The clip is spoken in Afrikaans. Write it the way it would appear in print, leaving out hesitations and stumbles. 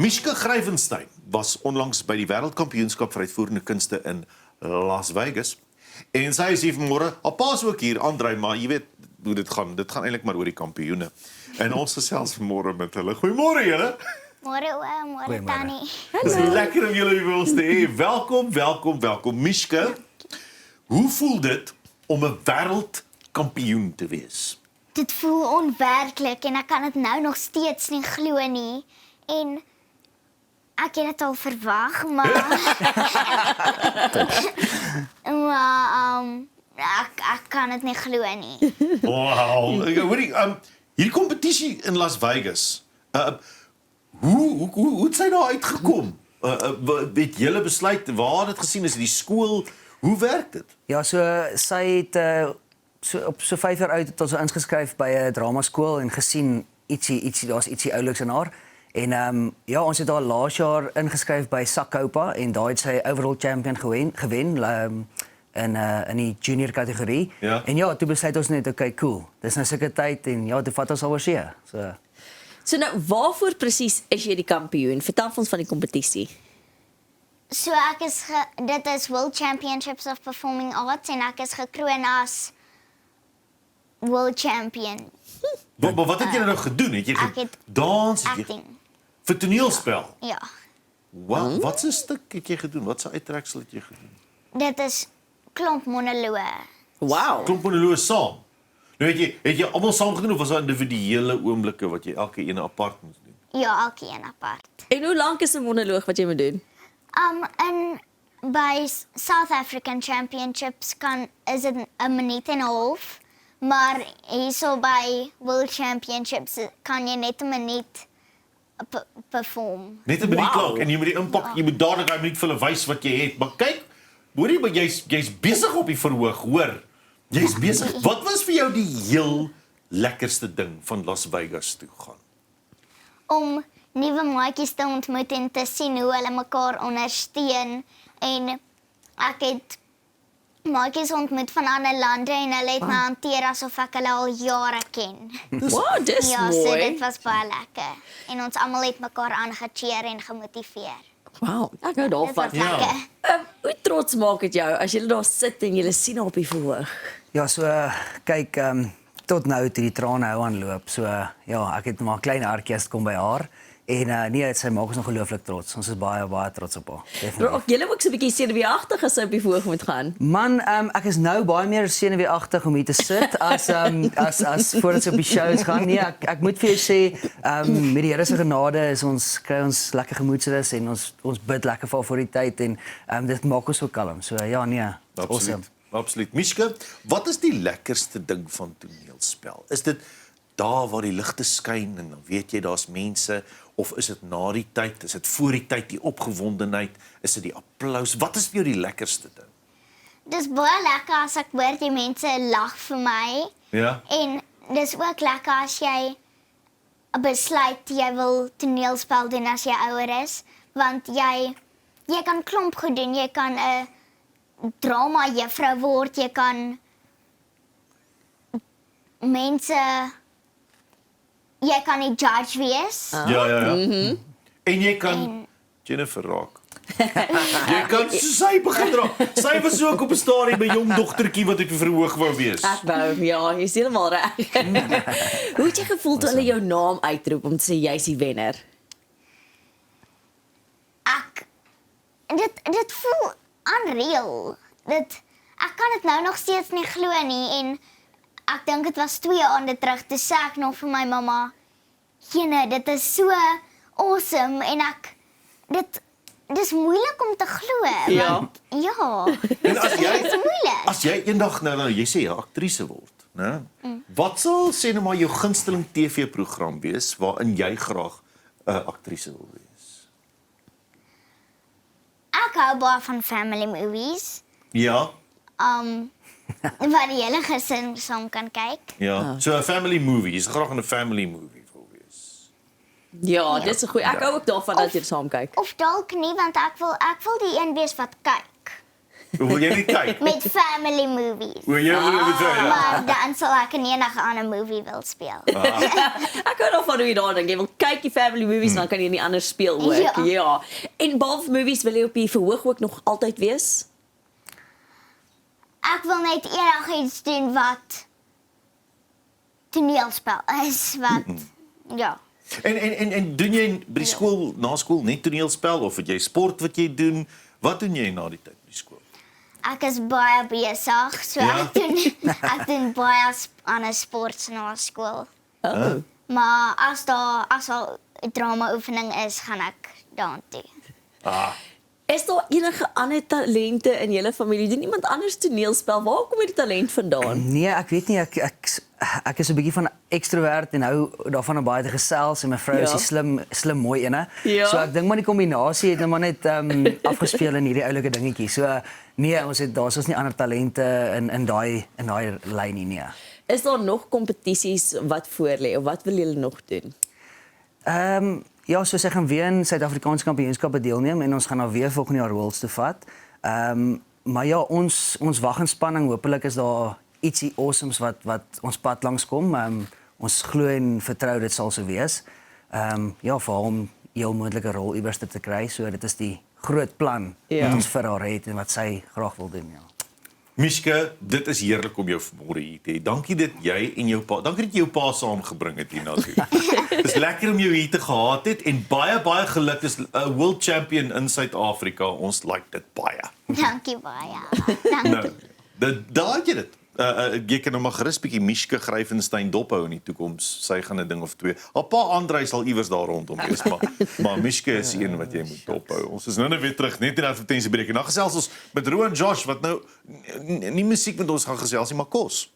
Mishka Gryvenstein was onlangs by die Wêreldkampioenskap vir uitvoerende kunste in Las Vegas. En sy is hier vanmôre, haar pa is ook hier, Andrei, maar jy weet hoe dit gaan eintlik maar oor die kampioene. En ons gesels vanmôre met hulle. Goeiemôre julle. Môre oom, môre Tannie. Dis lekker om julle by ons te hê. Welkom. Mishka, hoe voel dit om 'n wêreldkampioen te wees? Dit voel onwerklik en ek kan dit nou nog steeds nie glo nie. En ek het dit al verwag, maar ek kan dit nie glo nie. Wow. Hoorie, hierdie kompetisie in Las Vegas. Hoe het sy daar uitgekom? Het julle besluit waar dit gesien is, die skool, hoe werk dit? Ja, so sy het op so 5 jaar oud het ons ingeskryf by 'n dramaskool en gesien daar's ietsie ouliks in haar. En ja, ons het haar laas jaar ingeskryf by Sakoupa en daar het sy overall champion gewen in die junior kategorie. Ja. En ja, toe besluit ons net, okay, cool. Dis nou sulke tyd en ja, toe vat ons al oor see. So nou, waarvoor presies is jy die kampioen? Vertel ons van die kompetisie. So dit is World Championships of Performing Arts en ek is gekroon as World Champion. Wat het jy nou gedoen? Het jy Ek het gedans? acting. Vir toneelspel? Ja. Wat 'n stuk het jy gedoen? Wat 'n uittreksel het jy gedoen? Dit is klomp monoloë. Wow. Klomp monoloë saam. Nou het jy almal saam gedoen of was daar individuele oomblikke wat jy elke een apart moes doen? Ja, elkeen apart. En hoe lank is 'n monoloog wat jy moet doen? By South African Championships is dit 'n minuut en 'n half, maar hierso by World Championships kan jy net 'n minuut perform. Net 'n minuut Wow. lank en jy moet die impak, jy moet dadelik daai minuut vir hulle wys wat jy het. Maar kyk, hoorie, maar jy's besig op die verhoog, hoor. Jy's besig. Wat was vir jou die heel lekkerste ding van Las Vegas toe gaan? Om nuwe maatjies te ontmoet en te sien hoe hulle mekaar ondersteun en ek het maatjies ontmoet van ander lande en hulle het my hanteer asof ek hulle al jare ken. Wow, dis Ja, so mooi. dit was baie lekker. En ons almal het mekaar aangecheer en gemotiveer. Wow, ek hou Dit daarvan. was lekker. Hoe trots maak dit jou as jy daar sit en jy sien haar op die verhoog? Ja, so kyk, tot nou het die trane hou aanloop. So ja, ek het maar 'n klein hartjie as dit kom by haar. En nee, sy maak ons ongelooflik trots. Ons is baie trots op haar. Definitief. Of jy ook so 'n bietjie senuweeagtig as sy op die verhoog moet gaan. Man, ek is nou baie meer senuweeagtig om hier te sit as voordat sy op die shows gaan. Nee, ek moet vir jou sê, met die Here se genade kry ons lekker gemoedsrus en ons bid lekker vir haar voor die tyd en dit maak ons so kalm. So ja, nee, awesome. Absoluut. Mishka, wat is die lekkerste ding van toneelspel? Is dit daar waar die ligte skyn en dan weet jy daar's mense, of is dit na die tyd, is dit voor die tyd, die opgewondenheid, is dit die applous? Wat is vir jou die lekkerste ding? Dis baie lekker as ek hoor die mense lag vir my. Ja? En dis ook lekker as jy besluit jy wil toneelspel doen as jy ouer is, want jy kan klomp goed doen. Jy kan 'n drama juffrou word, jy kan jy kan die judge wees. Ja. En jy kan Jennifer raak. Jy kan sy begin raak. Sy was ook op 'n stadium 'n jong dogtertjie wat op die verhoog wou wees. Ek wou, ja, jy's heeltemal reg. Hoe het jy gevoel toe hulle jou naam uitroep om te sê jy's die wenner? Dit voel unreal. Ek kan dit nou nog steeds nie glo nie en ek dink dit was 2 aande terug toe sê ek nog vir my mamma, "Jene, dit is so awesome" en dis moeilik om te glo. Ja. Want, ja. En as Dit is moeilik. As jy eendag nou jy sê 'n aktrise word, né? Wat sal sê nou maar jou gunsteling TV-program wees waarin jy graag 'n aktrise wil wees? Ek hou baie van family movies. Ja. Waar die hele gesin saam kan kyk. Ja. So 'n family movie. Jy's graag in 'n family movie wil wees. Ja, dit is 'n goeie. Ek hou ook daarvan dat jy saam kyk. Of dalk nie, want ek wil die een wees wat kyk. Wil jy nie kyk? met family movies. Wil jy Maar dan sal ek in enige ander movie wil speel. Ek hou daarvan hoe jy daar dink. Jy wil kyk die family movies, dan kan jy nie anders speel ook. Ja. Ja. En behalwe movies wil jy op die verhoog ook nog altyd wees? Ek wil net enigiets doen wat toneelspel is, wat ja. En doen jy by die skool, na skool net toneelspel of het jy sport wat jy doen? Wat doen jy na die tyd by die skool? Ek is baie besig, so Ja? ek doen baie ander sports na skool. Oh. Maar as daar drama oefening is, gaan ek daartoe. Is daar enige ander talente in julle familie? Doen iemand anders toneelspel? Waar kom die talent vandaan? Nee, ek weet nie, ek is 'n bietjie van 'n ekstrovert en hou daarvan om baie te gesels en my vrou is die slim mooi ene. Ja. So ek dink maar die kombinasie het nou maar net afgespeel in hierdie oulike dingetjie. So nee, daar's nie ander talente in daai lyn nie. Is daar nog kompetisies wat voorlê of wat wil julle nog doen? Ja, so sy gaan weer in Suid-Afrikaanse kampioenskappe deelneem en ons gaan nou weer volgende jaar Worlds toe vat. Maar ja, ons wag in spanning. Hoopelik is daar ietsie awesomes wat ons pad langs kom. Ons glo en vertrou dit sal so wees. Ja, vir hom heel moontlike rol iewers te kry. So dit is die groot plan wat ons vir haar het en wat sy graag wil doen, ja. Mishke, dit is heerlik om jou vanmôre hier te hê. Dankie dat jy en jou pa, dankie dat jy jou pa saamgebring het hiernatoe. Dis lekker om jou hier te gehad het en baie geluk. Dis 'n world champion in Suid-Afrika. Ons like dit baie. Dankie baie. Dankie. Nou, daar het jy dit. Jy kan nou maar gerus bietjie Mishke Gryvenstein dophou in die toekoms. Sy gaan 'n ding of twee. Haar pa Andrei sal iewers daar rondom wees, maar Mishke is die een wat jy moet dophou. Ons is nou net weer terug net in advertensiebreek en dan gesels ons met Roan Josh wat nou nie musiek met ons gaan gesels nie, maar kos.